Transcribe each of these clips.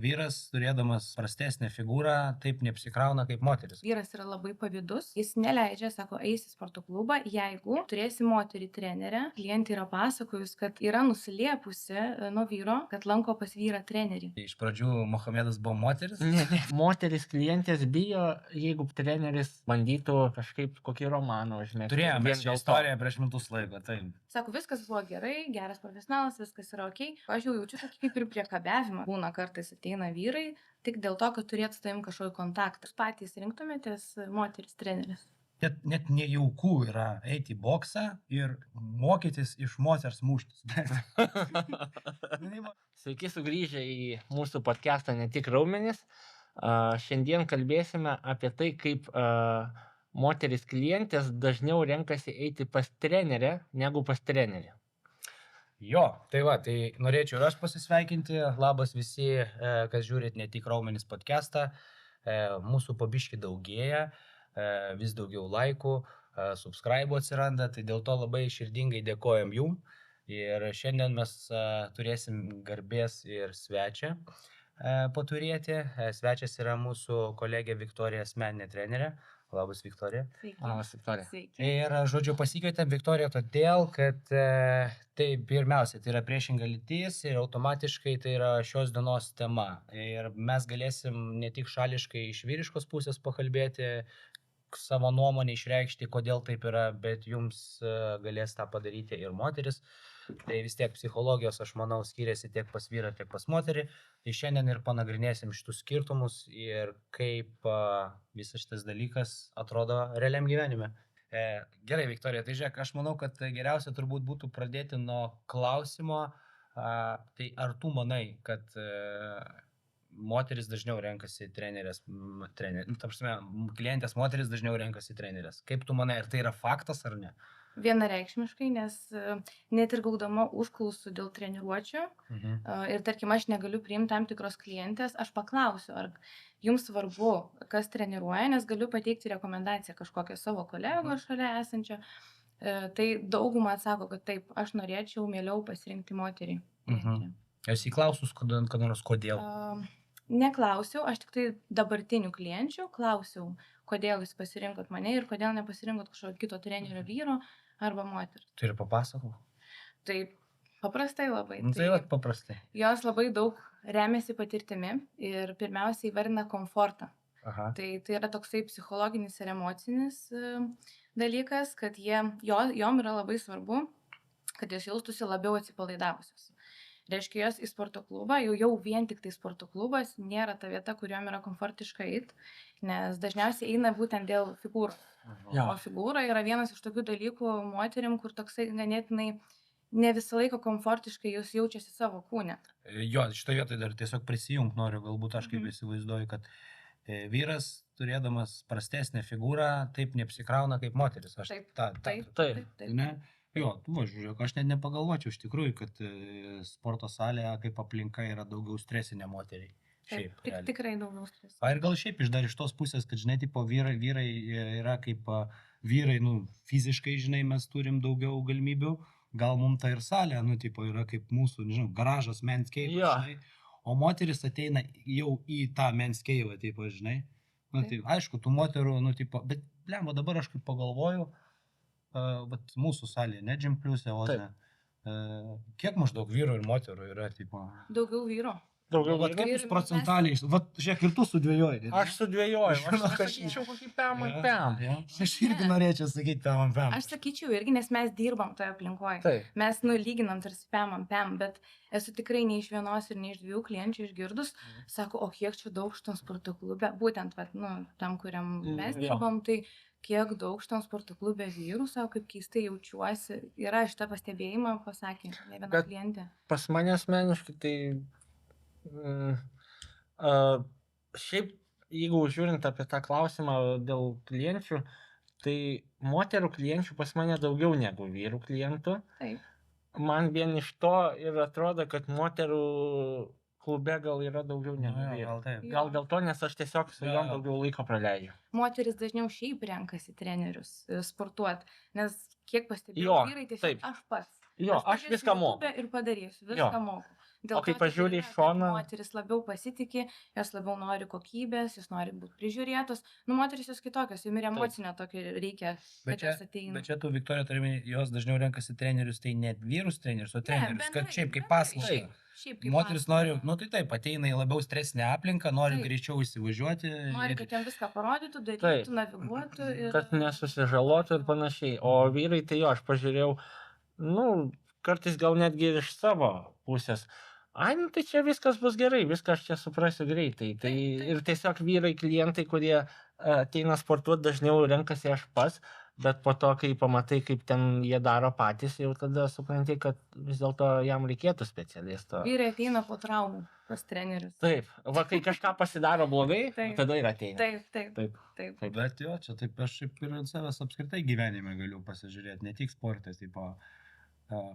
Vyras, turėdamas prastesnę figūrą, taip neapsikrauna kaip moteris. Vyras yra labai pavydus, jis neleidžia, sako, eisi į sporto klubą, jeigu turėsi moterį trenerę. Klientė yra pasakojus, kad yra nusiliepusi nuo vyro, kad lanko pas vyrą trenerį. Iš pradžių Mohamedas buvo moteris. Ne. Moteris klientės bijo, jeigu treneris bandytų kažkaip kokį romaną užmėgti. Turėjome šią istoriją prieš metus laiko. Taip. Sako, viskas buvo gerai, geras profesionalas, viskas yra ok. Aš jau jaučiu tokį kaip ir priekabiavimą. Būna kartais ateina vyrai tik dėl to, kad turėtų su tavim kažkokį kontaktą. Jūs patys rinktumėtės moteris treneris? Net nejaukų yra eiti į boksą ir mokytis iš moters muštis. Sveiki sugrįžę į mūsų podcastą Ne tik raumenys. Šiandien kalbėsime apie tai, kaip moteris klientės dažniau renkasi eiti pas trenerę negu pas trenerį. Jo, tai norėčiau ir aš pasisveikinti. Labas visi, kas žiūrit Ne tik raumenys podcastą. Mūsų pabiški daugėja, vis daugiau laikų, subscribe atsiranda, tai dėl to labai širdingai dėkojam jum. Ir šiandien mes turėsim garbės ir svečią paturėti. Svečias yra mūsų kolegė Viktorija, asmeninė trenerė. Labas, Viktorija. Sveiki. Labas, Viktorija. Sveiki. Ir, žodžiu, pasikvietėm Viktoriją todėl, kad tai pirmiausia, tai yra priešinga lytis ir automatiškai tai yra šios dienos tema. Ir mes galėsim ne tik šališkai iš vyriškos pusės pakalbėti, savo nuomonę išreikšti, kodėl taip yra, bet jums galės tą padaryti ir moteris. Tai vis tiek psichologijos, aš manau, skiriasi tiek pas vyrą, tiek pas moterį. Tai šiandien ir panagrinėsim šitus skirtumus ir kaip visas šitas dalykas atrodo realiam gyvenime. Gerai, Viktorija, tai žiūrėk, aš manau, kad geriausia turbūt būtų pradėti nuo klausimo. Tai ar tu manai, kad moteris dažniau renkasi trenerės, klientės moteris dažniau renkasi trenerės? Kaip tu manai, ar tai yra faktas ar ne? Vienareikšmiškai, nes net ir gaudama užklausų dėl treniruočių ir tarkim aš negaliu priimti tam tikros klientės, aš paklausiu, ar jums svarbu, kas treniruoja, nes galiu pateikti rekomendaciją kažkokią savo kolegos šalia esančio. Tai dauguma atsako, kad taip, aš norėčiau mieliau pasirinkti moterį. Esi įklausus, kodėl? Neklausiau, aš tik tai dabartinių klienčių klausiau, kodėl jūs pasirinkot mane ir kodėl nepasirinkot kažkokio kito trenerio vyro arba moterio. Tai ir papasakau. Tai paprastai labai. Paprastai. Jos labai daug remiasi patirtimi ir pirmiausiai įvardina komfortą. Aha. Tai yra toksai psichologinis ir emocinis dalykas, kad jom yra labai svarbu, kad jos jaustųsi labiau atsipalaidavusios. Reiškia, jos į sporto klubą, jau vien tik tai sporto klubas nėra ta vieta, kuriuom yra komfortiška eiti, nes dažniausiai eina būtent dėl figūros. O figūra yra vienas iš tokių dalykų moterim, kur toksai ganėtinai ne visą laiką komfortiškai jūs jaučiasi savo kūne. Jo, šitą vietą dar tiesiog prisijungt noriu, galbūt aš kaip įsivaizduoju, kad vyras, turėdamas prastesnę figūrą, taip neapsikrauna kaip moteris. Taip. Ne? Jo, žiūrėk, aš net nepagalvočiau iš tikrųjų, kad sporto salėje kaip aplinka yra daugiau stresinė moteriai. Šiaip, tikrai daugiau stresinė. Ir gal šiaip iš tos pusės, kad, žinai, tipo vyrai yra kaip vyrai, fiziškai, žinai, mes turim daugiau galimybių, gal mums ta ir salė, yra kaip mūsų, nežinau, garažas, manscape, žinai, o moteris ateina jau į tą manscape, žinai. Tai aišku, tų moterų, bet blemba, dabar aš kaip pagalvoju, mūsų salėje, ne Gym Pliuse, kiek maždaug vyrų ir moterų yra? Daugiau vyro. Kaip jūs procentaliai, žiūrėk, ir tu sudvėjoji. Aš sudvėjoju, aš sakyčiau kokį pem ant pem. Aš irgi norėčiau sakyti pem ant pem. Aš sakyčiau irgi, nes mes dirbam toje aplinkoje. Mes lyginam tarsi pem ant pem, bet esu tikrai ne iš vienos ir ne iš dviejų klienčių išgirdus, sako, o kiek čia daug šitam sporto klube, būtent tam, kuriam mes dirbam, tai kiek daug šitam sporto klube vyrų, savo kaip keistai jaučiuosi. Yra šitą pastebėjimą, pasakė ne viena klientė. Pas mane asmeniškai tai šiaip, jeigu žiūrint apie tą klausimą dėl klienčių, tai moterų klienčių pas mane daugiau negu vyrų klientų. Taip. Man vien iš to ir atrodo, kad moterų klube gal yra daugiau negu vyrų. Gal dėl to, nes aš tiesiog su jom daugiau laiko praleidžiu. Moteris dažniau šiaip renkasi trenerius sportuoti, nes kiek pastebėjau, vyrai tiesiog aš pats. Aš viską moku. Ir padarysiu, viską moku. Dėl O kai to taip ir pažiūri yra, iš kad šono, moteris labiau pasitikė, jos labiau nori kokybės, jos nori būti prižiūrėtos. Nu, moteris jos kitokios, jums ir taip, emocinio tokio reikia, Bet kad jos ateina. bet čia tu, Viktorija, turime, jos dažniau renkasi trenerius, tai net vyrus trenerius, o Ne, trenerius, kad bendrai, šiaip kaip bendrai, paslaugą. taip, Šiaip kaip Moteris nori, paslaugą. nu tai taip, ateina į labiau stresinę aplinką, nori Taip. greičiau įsivažiuoti. Nori, ir- kad jam viską parodytų, taip, darytų, naviguotų ir... kad nesusižalotų ir panašiai. O vyrai, tai jo, aš pažiūrėjau, nu, kartais gal netgi ir iš savo pusės. Ai, nu tai čia viskas bus gerai, viską aš čia suprasiu greitai. Tai Taip, taip. ir tiesiog vyrai, klientai, kurie ateina sportuoti, dažniau renkasi aš pats, bet po to, kai pamatai, kaip ten jie daro patys, jau tada supranti, kad vis dėlto jam reikėtų specialisto. Vyrai ateina po traumų pas trenerius. Taip, va, kai kažką pasidaro blogai, Taip. tada ir ateina. Taip, taip, Taip. taip. Taip. Bet jo, čia taip aš šiaip ir ant savęs apskritai gyvenime galiu pasižiūrėti, ne tik sportas, tipo,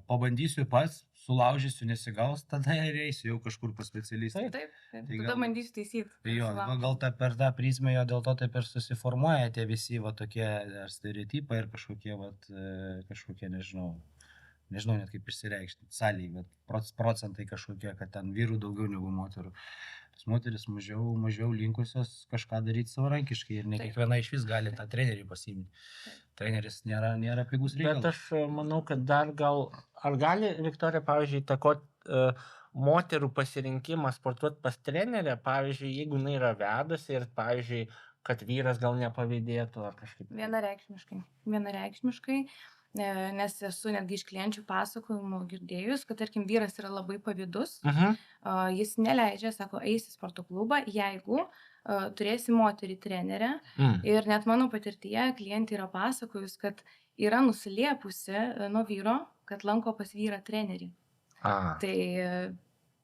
pabandysiu pats, sulaužysiu, nesigaus, tada ir eisiu jau kažkur pas specialistą. Taip, taip. Tai Tada gal- bandysiu taisyti. Tai jo, gal per tą prizmę jo dėl to taip ir susiformuoja tie visi va tokie ar stereotipai ir kažkokie, va, kažkokie, nežinau net kaip išsireikšti, sąlygai, bet procentai kažkokie, kad ten vyrų daugiau negu moterų. Tas moteris mažiau linkusios kažką daryti savarankiškai ir ne Taip. kiekviena iš vis gali tą trenerį pasiimti. Treneris nėra pigus Bet reikalas. aš manau, kad dar gal, ar gali, Viktorija, pavyzdžiui, įtakoti moterų pasirinkimą sportuoti pas trenerę, pavyzdžiui, jeigu jinai yra vedusi ir, pavyzdžiui, kad vyras gal nepavydėtų ar kažkaip. Vienareikšmiškai. Vienareikšmiškai. Nes esu netgi iš klienčių pasakojimų girdėjus, kad, tarkim, vyras yra labai pavydus. Jis neleidžia, sako, eisi į sporto klubą, jeigu turėsi moterį trenerę. Ir net mano patirtyje klientė yra pasakojus, kad yra nuslėpusi nuo vyro, kad lanko pas vyrą trenerį. Tai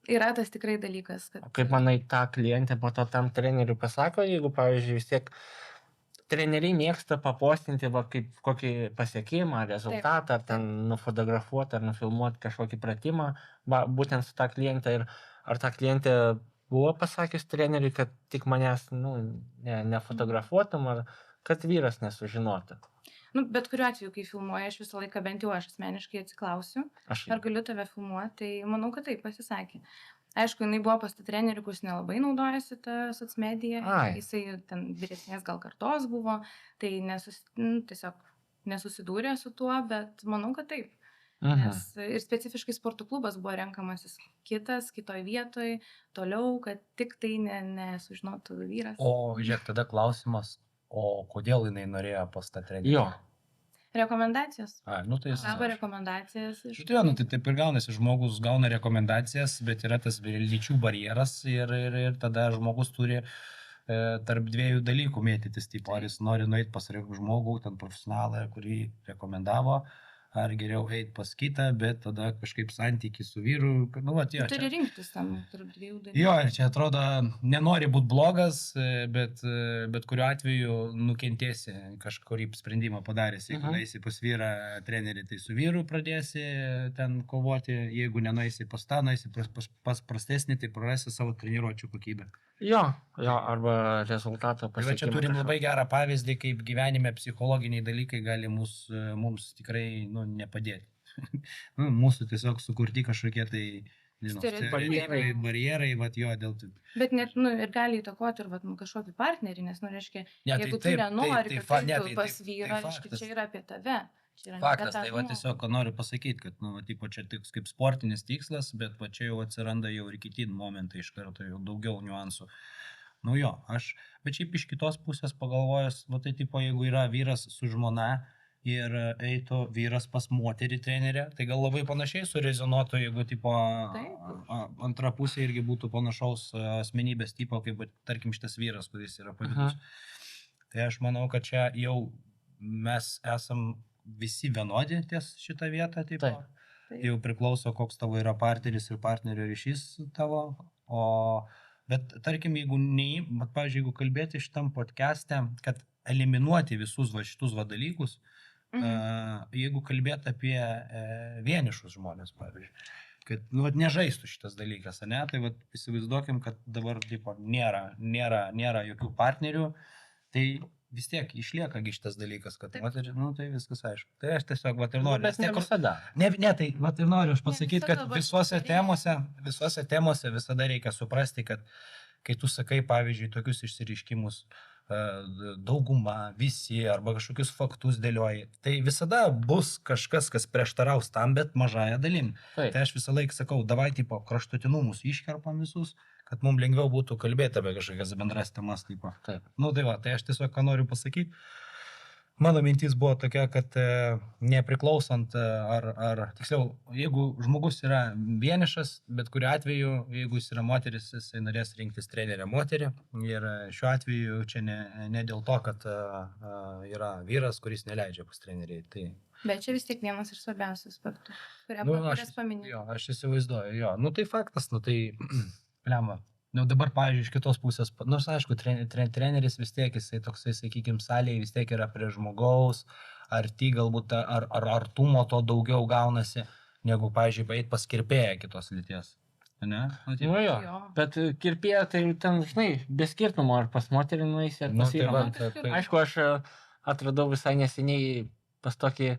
yra tas tikrai dalykas, kad... O kaip manai, tą klientę po to tam treneriui pasako, jeigu, pavyzdžiui, vis tiek treneriai mėgsta papostinti va, kaip kokį pasiekimą, rezultatą, ar ten nufotografuoti, ar nufilmuoti kažkokį pratimą, va, būtent su tą klientą. Ir ar ta klientė buvo pasakius treneriui, kad tik manęs nefotografuotum, ar kad vyras nesužinotų? Nu, bet kuriuo atveju, kai filmuoja, aš visą laiką, bent jau aš asmeniškai atsiklausiu, ar galiu tave filmuoti, tai manau, kad taip pasisakė. Aišku, jinai buvo pas tą trenerių, kuris nelabai naudojasi tą socmediją, jisai ten vyresnės gal kartos buvo, tai tiesiog nesusidūrė su tuo, bet manau, kad taip. Nes ir specifiškai sporto klubas buvo renkamasis kitas, kitoj vietoj, toliau, kad tik tai nesužinotų vyras. O, žiūrėk, tada klausimas, o kodėl jinai norėjo pas tą trenerį? Jo. Rekomendacijos. Nu tai Gavo rekomendacijas. Tai taip ir gaunasi, žmogus gauna rekomendacijas, bet yra tas lyčių barjeras ir tada žmogus turi tarp dviejų dalykų mėtytis, tipo, ar jis nori nueiti pas žmogų, ten profesionalą, kurį rekomendavo, ar geriau eiti pas kitą, bet tada kažkaip santykį su vyru, nu, va, jo. Turi rinktis tam tarp dviejų dalykų. Jo, ir čia atrodo, nenori būti blogas, bet kuriuo atveju nukentėsi kažkurį sprendimą padaręs. Jeigu eisi pas vyrą trenerį, tai su vyru pradėsi ten kovoti, jeigu nenueisi pas tą, nueisi pas prastesnį, tai prarasi savo treniruočių kokybę. Jo, arba rezultato pasiekimą. Čia turim labai gerą pavyzdį, kaip gyvenime psichologiniai dalykai gali mums tikrai nepadėti. Mūsų tiesiog sukurti kažkokie tai barjerai, vat jo dėl tų. Bet net ir gali įtakoti ir kažkokį partnerį, nes, reiškia, jeigu tu nenori, kad tu pas vyrą, čia yra apie tave. Faktas, tai va tiesiog noriu pasakyti, kad čia tik kaip sportinis tikslas, bet va čia jau atsiranda jau ir kiti momentai iš karto, jau daugiau niuansų. Nu jo, bet šiaip iš kitos pusės pagalvojęs, va tai tipo, jeigu yra vyras su žmona ir eitų vyras pas moterį trenerę, tai gal labai panašiai surezonuotų, jeigu tipo antra pusė irgi būtų panašaus asmenybės tipo, kaip tarkim šitas vyras, kuris yra pavydus. Tai aš manau, kad čia jau mes esam visi vienodi ties šitą vietą, taip. Jau priklauso, koks tavo yra partneris ir partnerio ryšys tavo, bet tarkim, pavyzdžiui, jeigu kalbėti šitam podcast'e, kad eliminuoti visus šitus dalykus, jeigu kalbėti apie vienišus žmonės, pavyzdžiui, kad nežaistų šitas dalykas, ne, tai įsivaizduokim, kad dabar nėra jokių partnerių, tai vis tiek išlieka šitas dalykas, kad Taip. moteris, nu tai viskas aišku. Tai aš tiesiog, vat ir Nu, noriu. bet ne visada. Ne, tai vat ir noriu aš pasakyti, visada kad dabar visuose temose visada reikia suprasti, kad kai tu sakai, pavyzdžiui, tokius išsireiškimus, dauguma, visi arba kažkokius faktus dėlioji, tai visada bus kažkas, kas prieštaraus tam, bet mažąją dalim. Taip. Tai aš visą laiką sakau, davai tipo kraštutinumus iškerpam visus, kad mums lengviau būtų kalbėti apie kažkokias bendras temas. Tipo. Taip. Nu tai va, tai aš tiesiog ką noriu pasakyti. Mano mintis buvo tokia, kad nepriklausant tiksliau, jeigu žmogus yra vienišas, bet kuriuo atveju, jeigu jis yra moteris, jisai norės rinktis trenerę moterį. Ir šiuo atveju čia ne dėl to, kad yra vyras, kuris neleidžia pas treneriai. Tai, Bet čia vis tiek vienas iš svarbiausių aspektų, kurias paminėjau. Jo, aš įsivaizduoju, jo. Nu tai faktas, nu tai, pliama. Nu dabar, pavyzdžiui, iš kitos pusės, nors aišku, treneris vis tiek, jisai toksai, sakykime, salėje vis tiek yra prie žmogaus, arti galbūt, ar artumo to daugiau gaunasi, negu, pavyzdžiui, eit pas kirpėją kitos lyties. Ne? Nu jo, bet kirpėja tai ten, žinai, be skirtumo, ar pas moterį nueisi, ar pas vyrą. Aišku, aš atradau visai neseniai pas tokį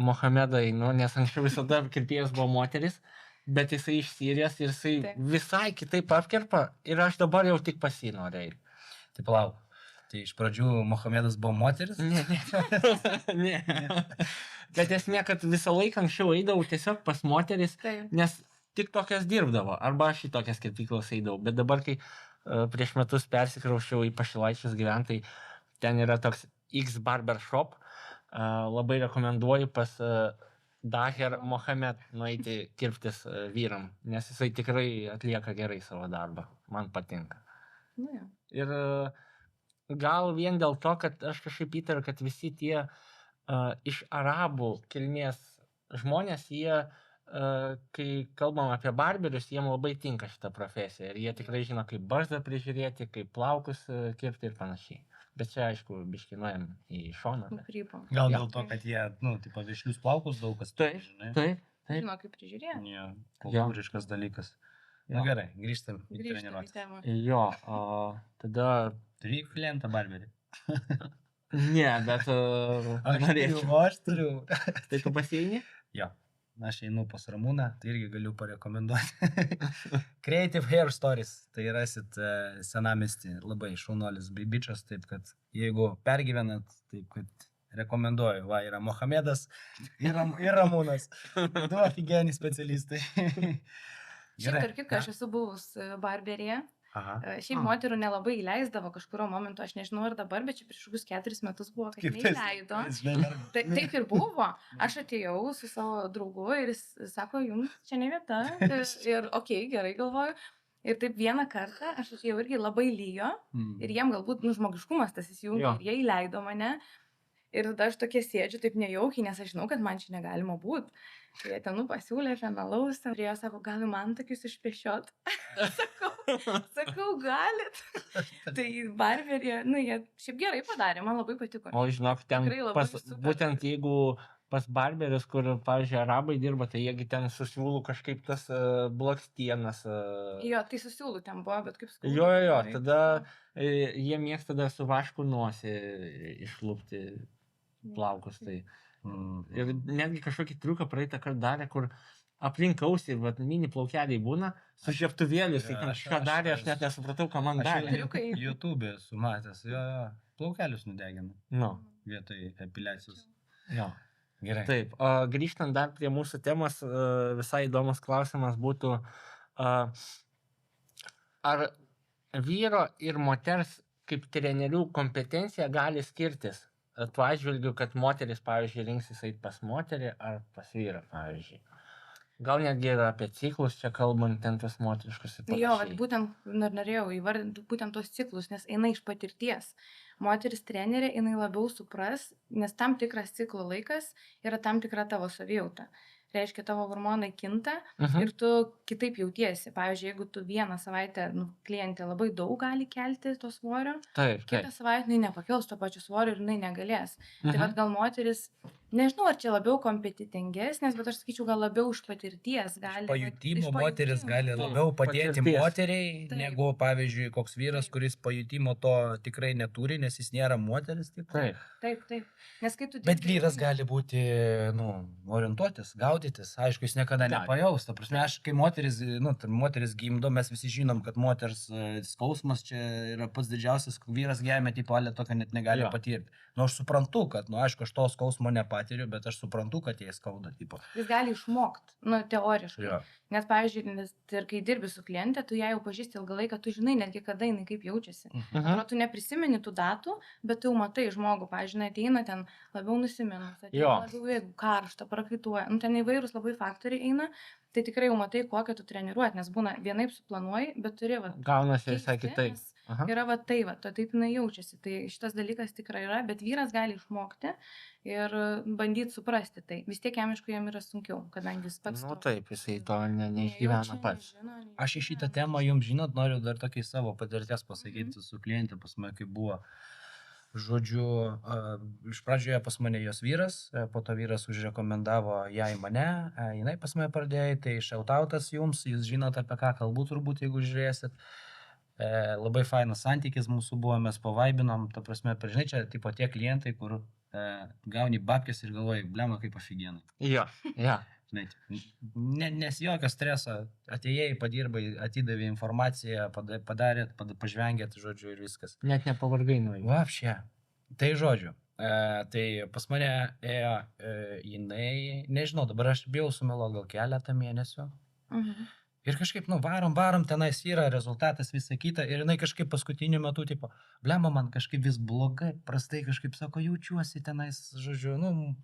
Mohamedai, nu, nes anksčiau visada kirpėjas buvo moteris. Bet jisai iš Sirijos ir jisai visai kitaip apkerpa ir aš dabar jau tik pas jį norėjau. Tai palauk, tai iš pradžių Mohamedas buvo moteris? Ne. Bet esmė, kad visą laiką anksčiau eidavau tiesiog pas moteris, nes tik tokias dirbdavo, arba aš į tokias kirpyklas eidavau. Bet dabar, kai prieš metus persikrauščiau į Pašilaičius gyventai, ten yra toks X Barber Shop, labai rekomenduoju pas Daher Mohamed nueiti kirptis vyram, nes jisai tikrai atlieka gerai savo darbą. Man patinka. Ir gal vien dėl to, kad aš kažkaip įtariu, kad visi tie iš arabų kilmės žmonės, jie, kai kalbam apie barberius, jiem labai tinka šitą profesiją. Ir jie tikrai žino, kaip barzdą prižiūrėti, kaip plaukus kirpti ir panašiai. Bet čia, aišku, biškinuojam į šoną. Gal dėl to, kad jie, nu, tipo, višlius plaukus daug kas. Taip. Žino, kaip prižiūrėti. Jo, kultūriškas dalykas. Na gerai, grįžtam į treniruotę. Jo, tada... Turi klientą barberį? Ne, bet... Aš turiu. Tai tu pasieini? Jo. Aš einu pas Ramūną, tai irgi galiu parekomenduoti. Creative Hair Stories, tai rasit senamiestį, labai šaunuolis bičias, taip kad jeigu pergyvenat, taip kad rekomenduoju, va, yra Mohamedas ir Ramūnas, du ofigenį specialistai. Šiaip tarp kitko, aš esu buvus barberėje. Šiaip moterų nelabai įleisdavo kažkurio momentu, aš nežinau ar dabar, bet čia prieš kokius 4 metus buvo, kad neįleido. Taip ir buvo. Aš atėjau su savo draugu ir jis sako, jums čia ne vieta. Ir okei, gerai galvoju. Ir taip vieną kartą aš atėjau irgi labai lyjo ir jiem galbūt žmogiškumas tas įsijungė ir jie įleido mane. Ir tada aš tokia sėdžiu taip nejaukiai, nes aš žinau, kad man čia negalima būti. Tai jie ten pasiūlė fenalaus, ir jie sako, gal man tokius išpešiot? Sakau, galit. Tai barberė, nu jie šiaip gerai padarė, man labai patiko. O žinok, ten būtent jeigu pas barberius, kur, pavyzdžiui, arabai dirba, tai jiegi ten susiūlų kažkaip tas blakstienas. Jo, tai susiūlų ten buvo, bet kaip skauda. Jo, tada jie mėgsta tada su vašku nosį išlupti plaukus. Tai. Ir netgi kažkokį triuką praeitą kartą darė, kur aplink ausį, mini plaukeliai būna, su žiebtuvėlius, tai kažką darė, aš net nesupratau, ką man darė. YouTube esu matęs, jo, plaukelius nudegina. Nu. Vietoj epiliacijos. Jo. Gerai. Taip, grįžtant dar prie mūsų temos, visai įdomus klausimas būtų, ar vyro ir moters kaip trenerių kompetencija gali skirtis? Tuo atžvilgiu, kad moteris, pavyzdžiui, rinksis eit pas moterį ar pas vyrą, pavyzdžiui. Gal netgi yra apie ciklus, čia kalbant, ten tos moteriškus ir panašiai. Jo, būtent norėjau įvardinti būtent tos ciklus, nes eina iš patirties. Moteris trenerė, jinai labiau supras, nes tam tikras ciklo laikas yra tam tikra tavo savijauta. Reiškia, tavo hormonai kinta ir tu kitaip jautiesi. Pavyzdžiui, jeigu tu vieną savaitę klientė labai daug gali kelti to svorio, kitą savaitę jinai nepakels to pačio svorio ir jinai negalės. Tai vat gal moteris Nežinau, ar čia labiau kompetitingesnės, bet aš sakyčiau, gal labiau iš patirties gali. Pajutimo moteris gali Taip, labiau padėti patirties. moteriai, Taip. negu, pavyzdžiui, koks vyras, Taip. kuris pajutimo to tikrai neturi, nes jis nėra moteris. Taip. Taip. Nes kai tu Bet dirbi vyras ilgai- gali būti, orientuotis, gaudytis. Aišku, jis niekada Gali. nepajaus. Ta prasme, aš kai moteris gimdo, mes visi žinom, kad moters skausmas čia yra pats didžiausias, vyras gyvenime tipo alė tokio net negali Jo. patirti. Aš suprantu, kad, aišku, aš to skausmo nepatiriu, bet aš suprantu, kad jie skauda, tipo. Jis gali išmokti, teoriškai. Jo. Nes, pavyzdžiui, ir kai dirbi su kliente, tu ją jau pažįsti ilgą laiką, tu žinai netgi kada jinai kaip jaučiasi. Mhm. Atrodo, tu neprisimeni tų datų, bet tu jau matai žmogų, pavyzdžiui, ateina ten labiau nusiminus, Jo. ateina labiau jeigu karšta, prakaituoja, ten įvairūs labai faktoriai eina, tai tikrai jau matai, kokią tu treniruoti, nes būna vienaip suplanuoji, bet turi va. Gaunasi visai keisti, kitaip. nes Aha. Yra va tai, va, taip jinai jaučiasi. Tai šitas dalykas tikrai yra, bet vyras gali išmokti ir bandyti suprasti tai. Vis tiek jam yra sunkiau, kadangi jis pats. Nu to taip, jisai to nejaučia, neišgyvena pats. nežino, Aš į šitą neišgyvena. temą jums žinot, noriu dar tokį savo patirties pasakyti su klientė, pas mane kaip buvo. Žodžiu, iš pradžioje pas mane jos vyras, po to vyras užrekomendavo ją į mane, jinai pas mane pradėjo, tai šautautas jums, jūs žinot apie ką kalbu turbūt, jeigu žiūrėsit. Labai fainas santykis mūsų buvo, mes pavaibinom, ta prasme, žinai, čia tipo tie klientai, kur gauni babkės ir galvoji, blema kaip aфиgenai. Jo, jo. Žinai, nes jokio streso, atėjai, padirbai, atidavė informaciją, padarėt, pažvengėt, žodžiu, ir viskas. Net nepavargai nuo jų. Vapšė. Tai žodžiu, tai pas mane ėjo jinai, nežinau, dabar aš bijau sumeluoti gal keletą mėnesių. Mhm. Ir kažkaip, varom, tenais yra rezultatas, visa kita. Ir jinai kažkaip paskutiniu metu, tipo, blema, man kažkaip vis blogai, prastai kažkaip, sako, jaučiuosi tenais, žodžiu,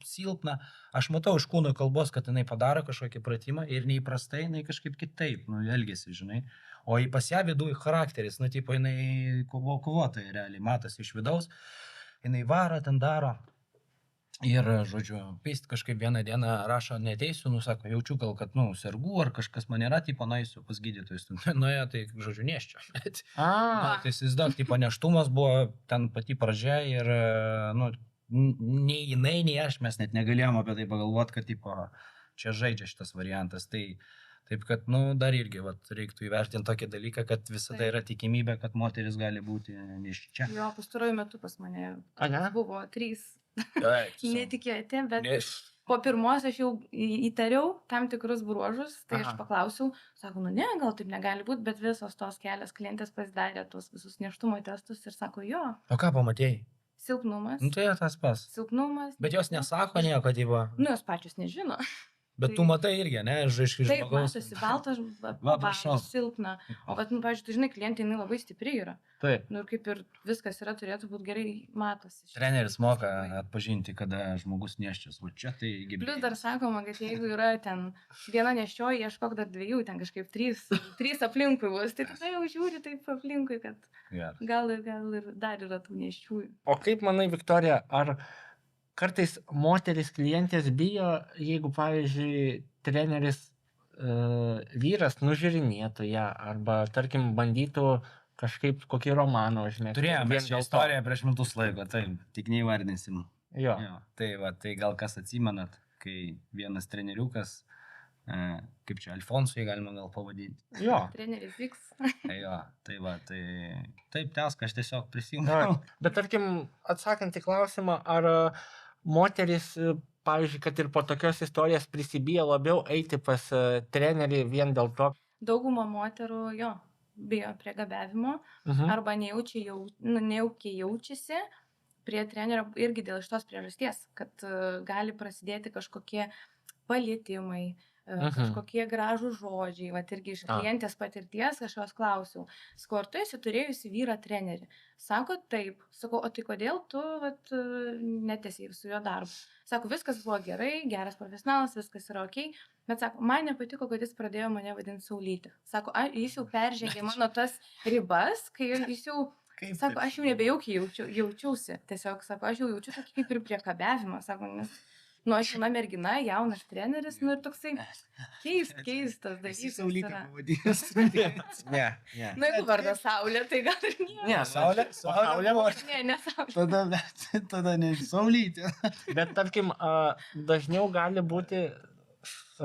silpna. Aš matau iš kūno kalbos, kad jinai padaro kažkokį pratimą ir neįprastai, jinai kažkaip kitaip, elgesi, žinai. O į pas ją viduje charakteris, tipo, jinai kovotoja realiai, matosi iš vidaus. Jinai varo, ten daro. Ir, žodžiu, pist kažkaip vieną dieną rašo, neteisiu, sako, jaučiu gal, kad, sergu, ar kažkas man yra, tipo, nueisiu pas gydytojus. Nuėjo, tai, žodžiu, neščiau. Tai įsivaizduok, tipo, neštumas buvo ten pati pradžia ir, nei jinai, nei aš, mes net negalėjom apie tai pagalvoti, kad, tipo, čia žaidžia šitas variantas. Tai, taip, kad, dar irgi, reiktų įvertinti tokį dalyką, kad visada yra tikimybė, kad moteris gali būti nėščia. Jo, pastaruoju metu pas mane Ane? buvo 3 netikėti, bet po pirmos aš jau įtariau tam tikrus bruožus, tai Aha. aš paklausiau, sako, ne, gal taip negali būti, bet visos tos kelios klientės pasidarė tuos visus nėštumo testus ir sako, jo, O ką pamatėjai? silpnumas. Tai tas pas. Silpnumas. Bet jos nesako nieko, tipo. Jos pačios nežino. Bet tu matai irgi, ne, iš Taip, žmogaus. matosi, baltas, prašau. silpna. O, pavyzdžiui, tu žinai, klientai, jinai labai stipri yra. Taip. Ir kaip ir viskas yra, turėtų būti gerai matosi. Treneris moka atpažinti, kada žmogus nėščias. O čia tai Plius gebėjimas. dar sakoma, kad jeigu yra ten viena neščioji, ieškok dar 2, ten kažkaip 3 aplinkui bus, tai tada jau žiūri taip aplinkui, kad Geras. gal ir dar yra tų neščiųjų. O kaip manai, Viktorija, ar kartais moteris klientės bijo, jeigu, pavyzdžiui, treneris vyras nužiūrinėtų ją arba, tarkim, bandytų kažkaip kokį romaną užmėgti. Turėjome šią istoriją prieš metus laiko, taip, tik neįvardinsim. Jo. Tai gal kas atsimenat, kai vienas treneriukas, kaip čia, Alfonsui galima gal pavadinti. Jo. Treneris vyks. Taip, teska, aš tiesiog prisimenu. Bet tarkim, atsakant į klausimą, ar moteris, pavyzdžiui, kad ir po tokios istorijos prisibijo labiau eiti pas trenerį vien dėl to. Dauguma moterų jo bijo priekabiavimo arba nejaukiai jaučiasi prie trenerio irgi dėl šitos priežasties, kad gali prasidėti kažkokie palietimai, kažkokie gražų žodžiai, irgi iš klientės patirties aš jos klausiau, sakau, ar tu esi turėjusi vyrą trenerį? Sako, taip. Sakau, o tai kodėl tu netęsei su jo darbu? Sako, viskas buvo gerai, geras profesionalas, viskas yra ok, bet sako, man nepatiko, kad jis pradėjo mane vadinti Saulytė. Sako, jis jau peržengė mano tas ribas, kai jis jau, sako, aš jau nebejaukiai jaučiausi. Tiesiog, sako, aš jau jaučiu tokį kaip ir priekabiavimą, sako, Nu, aš jauna mergina, jaunas treneris, nu ir toksai keistas Esi dalykas Saulytė yra. pavadinęs. Ne. Na, jeigu vardas Saulė, tai gal ir ne. Ne, Saulė, Saulė. Ne, Saulė. Tada ne Saulytė. Bet tarkim, dažniau gali būti,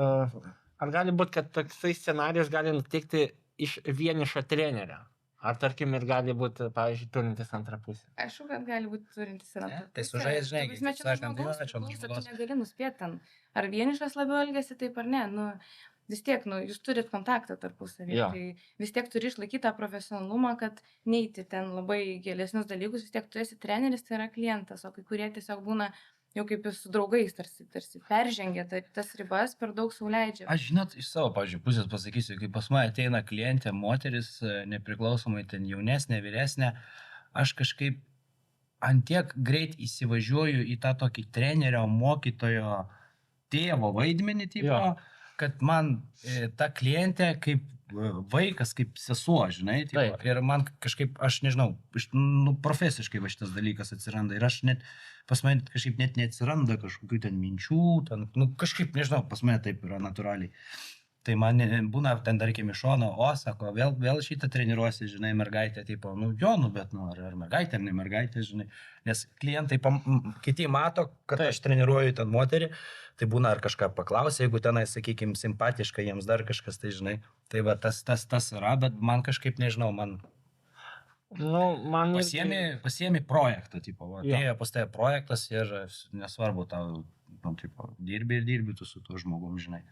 ar gali būti, kad toksai scenarijus gali nutikti iš vienišo trenerio? Ar tarkim ir gali būti, pavyzdžiui, turintis antrą pusę? Aišku, kad gali būti turintis ir antrą. Tai sužais, žinai, kaip kaip sakant, čia nuo tu žmogaus. negali nuspėti ten, ar vienišas labiau elgesi taip ar ne. Nu, vis tiek, nu, jūs turit kontaktą tarpusavį. Jo. Tai vis tiek turi išlaikyti tą profesionalumą, kad neiti ten labai gilesnius dalykus, vis tiek tu esi treneris, tai yra klientas, o kai kurie tiesiog būna jau kaip ir su draugais tarsi peržengia tas ribas, per daug sau leidžia. Aš žinot, iš savo, pavyzdžiui, pusės pasakysiu, kai pas mane ateina klientė, moteris, nepriklausomai ten jaunesnė, vyresnė, aš kažkaip antiek greit įsivažiuoju į tą tokį trenerio, mokytojo, tėvo vaidmenį, tipo, kad man ta klientė kaip vaikas, kaip sesuo, žinai, tipo, ir man kažkaip, aš nežinau, profesiškai va šitas dalykas atsiranda ir aš net, pas mane kažkaip net neatsiranda kažkokių ten minčių, ten, kažkaip, nežinau, pas mane taip yra natūraliai. Tai man būna ten, tarkim, iš šono, sako, vėl šitą treniruosi, žinai, mergaitė, tipo, bet, ar mergaitė, ar ne mergaitė, žinai, nes klientai, kiti mato, kad aš treniruoju ten moterį, tai būna ar kažką paklausia, jeigu tenai, sakykime, simpatiška jiems dar kažkas, tai žinai, tai va, tas yra, bet man kažkaip, nežinau, man pasiemi projektą, tipo, atėjo pas tave projektas ir nesvarbu tau, tipo, dirbi tu su tuo žmogum, žinai.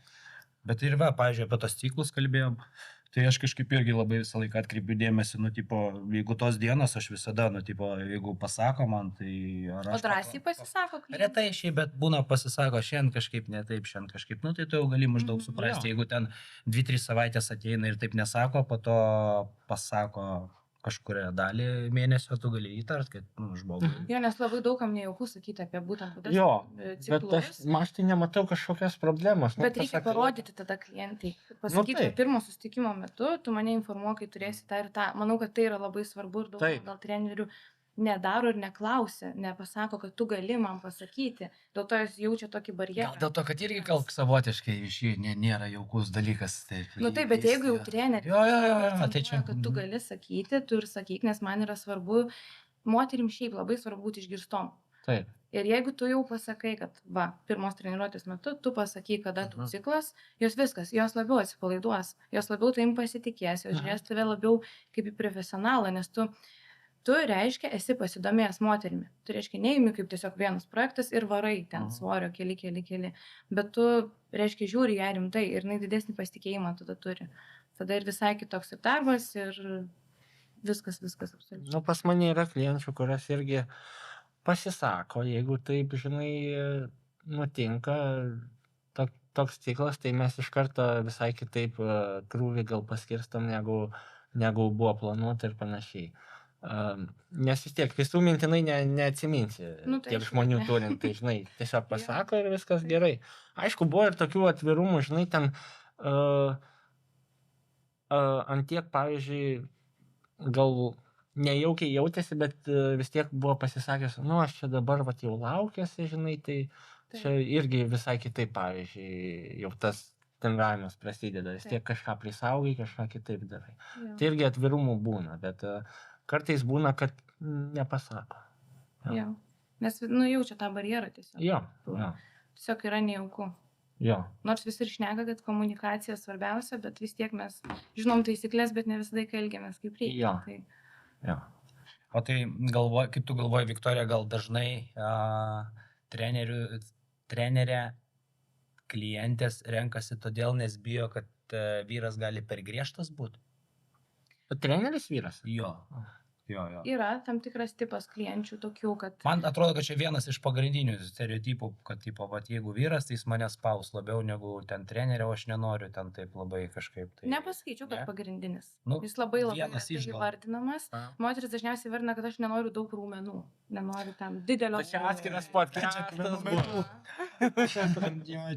Bet ir va, pavyzdžiui, apie tos ciklus kalbėjom, tai aš kažkaip irgi labai visą laiką atkreipiu dėmesį, tipo, jeigu tos dienos aš visada, tipo, jeigu pasako man, tai... O drąsiai pasisako klientai? Retai šiaip, bet būna pasisako, šiandien kažkaip ne taip, šiandien kažkaip, tai tu jau gali maždaug suprasti, jeigu ten 2-3 savaitės ateina ir taip nesako, po to pasako kažkuria dalį mėnesio, tu gali įtart, kad, žmogui. Jo, nes labai daugam nejauku sakyti apie būtent ciklus. Jo, bet aš tai nematau kažkokios problemos. Bet reikia parodyti tada klientai. Pasakyti, pirmo susitikimo metu, tu mane informuoji, kai turėsi tą ir tą. Manau, kad tai yra labai svarbu ir daug gal trenerių nedaro ir neklausia, nepasako, kad tu gali man pasakyti. Dėl to jis jaučia tokį barjerą. Gal dėl to, kad irgi gal savotiškai iš jų nėra jaukus dalykas. Taip, taip, bet jeigu jau treneris, tai čia, kad tu gali sakyti, tu ir sakyk, nes man yra svarbu, moterim šiaip labai svarbu būti išgirstom. Taip. Ir jeigu tu jau pasakai, kad pirmos treniruotės metu, tu pasakai, kada tu ciklas, jos viskas, jos labiau atsipalaiduos, jos labiau taim pasitikės, jos žiūrės tave labiau kaip į profesionalą, nes tu reiškia, esi pasidomėjęs moterimi. Tu reiškia, neimi kaip tiesiog vienas projektas ir varai ten svorio keli. Bet tu, reiškia, žiūri ją rimtai ir jinai didesnį pasitikėjimą tada turi. Tada ir visai kitoks ir darbas ir viskas absoliučiai. Pas mane yra klienčių, kurios irgi pasisako, jeigu taip, žinai, nutinka toks ciklas, tai mes iš karto visai kitaip krūvį gal paskirstam, negu buvo planuota ir panašiai. Nes vis tiek visų mintinai neatsiminsi, tiek žmonių turint, tai žinai, tiesiog pasako ir viskas gerai. Aišku, buvo ir tokių atvirumų, žinai, ten antiek, pavyzdžiui, gal nejaukiai jautėsi, bet vis tiek buvo pasisakęs, aš čia dabar jau laukiasi, žinai, tai čia irgi visai kitaip, pavyzdžiui, jau tas treniravimas prasideda, vis tiek kažką prisaugai, kažką kitaip darai. Tai irgi atvirumų būna, bet kartais būna, kad nepasako. Jo. Nes, jaučia tą barjerą tiesiog. Jo. Tiesiog yra nejauku. Jo. Nors visi ir šneka, kad komunikacija svarbiausia, bet vis tiek mes žinom taisyklės, bet ne visada elgiamės kaip reikia. Jo. O tai kaip tu galvoji, Viktorija, gal dažnai trenerė klientės renkasi todėl, nes bijo, kad vyras gali per griežtas būti? Treneris vyras? Jo. Yra tam tikras tipas klienčių tokių, kad... Man atrodo, kad čia vienas iš pagrindinių stereotipų, kad jeigu vyras, tai jis mane spaus labiau negu ten trenerio, aš nenoriu ten taip labai kažkaip. Tai... Nepasakyčiau, kad pagrindinis. Jis labai įvardinamas. Moteris dažniausiai vardina, kad aš nenoriu daug raumenų. Nenoriu tam didelio... Čia atskiras podcastas buvo.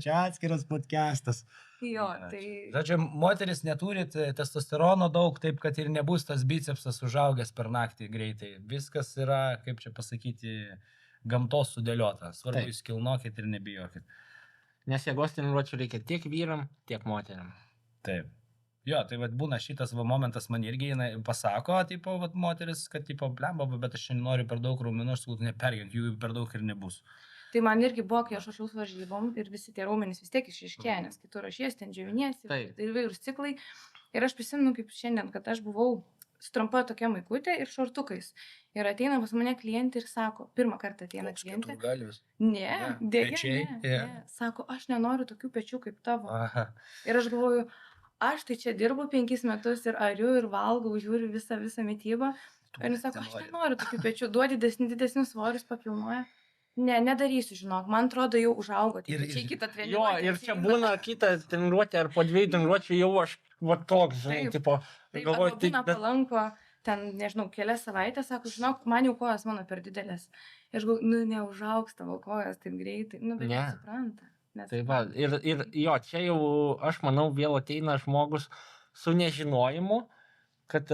Čia atskiras podcastas. Jo, tai... Žodžiu, moteris neturi testosterono daug, taip, kad ir nebus tas bicepsas užaugęs per naktį greitai. Viskas yra, kaip čia pasakyti, gamtos sudėliota. Svarbu, Taip. jūs kilnokit ir nebijokit. Nes jėgos treniruočių reikia tiek vyram, tiek moteriam. Taip. Jo, tai vat būna šitas momentas, man irgi pasako, tipo, vat moteris, kad, tipo, blemba, bet aš šiandien noriu per daug raumenų, aš sakau, nepergyvenk, jų per daug ir nebus. Tai man irgi buvo, kai aš ruošiausi varžybom ir visi tie raumenys vis tiek išryškėjo, nes kai tu ruošies, ten džioviniesi, Taip. tai įvairūs ciklai. Ir aš prisimenu kaip šiandien, kad aš buvau su trumpa tokia maikutė ir šortukais. Ir ateina pas mane klientė ir sako, pirmą kartą ateina klientė. Galvis. Ne, dėja, Pečiai, ne. Sako, aš nenoriu tokių pečių kaip tavo. Aha. Ir aš galvoju, aš tai čia dirbu 5 metus ir ariu ir valgau, žiūriu visą mitybą. Ir jis sako, aš nenoriu tokių pečių, duodi didesnius svorius, papilnuoja. Ne, nedarysiu, žinok, man atrodo jau užaugo. Ir- Čia kitą Jo, treniruotę. ir čia būna kita treniruotė ar po 2 treniruočių jau aš va toks, žinai, Taip. tipo, Taip, galvoju, arba būna bet palanko, ten, nežinau, kelias savaitės, sako, žinok, man jau kojas mano per didelės. Ir aš galvoju, neužaugs tavo kojas taip greitai. Bet Ne. nesupranta. tai va, ir jo, čia jau aš manau vėl ateina žmogus su nežinojimu, kad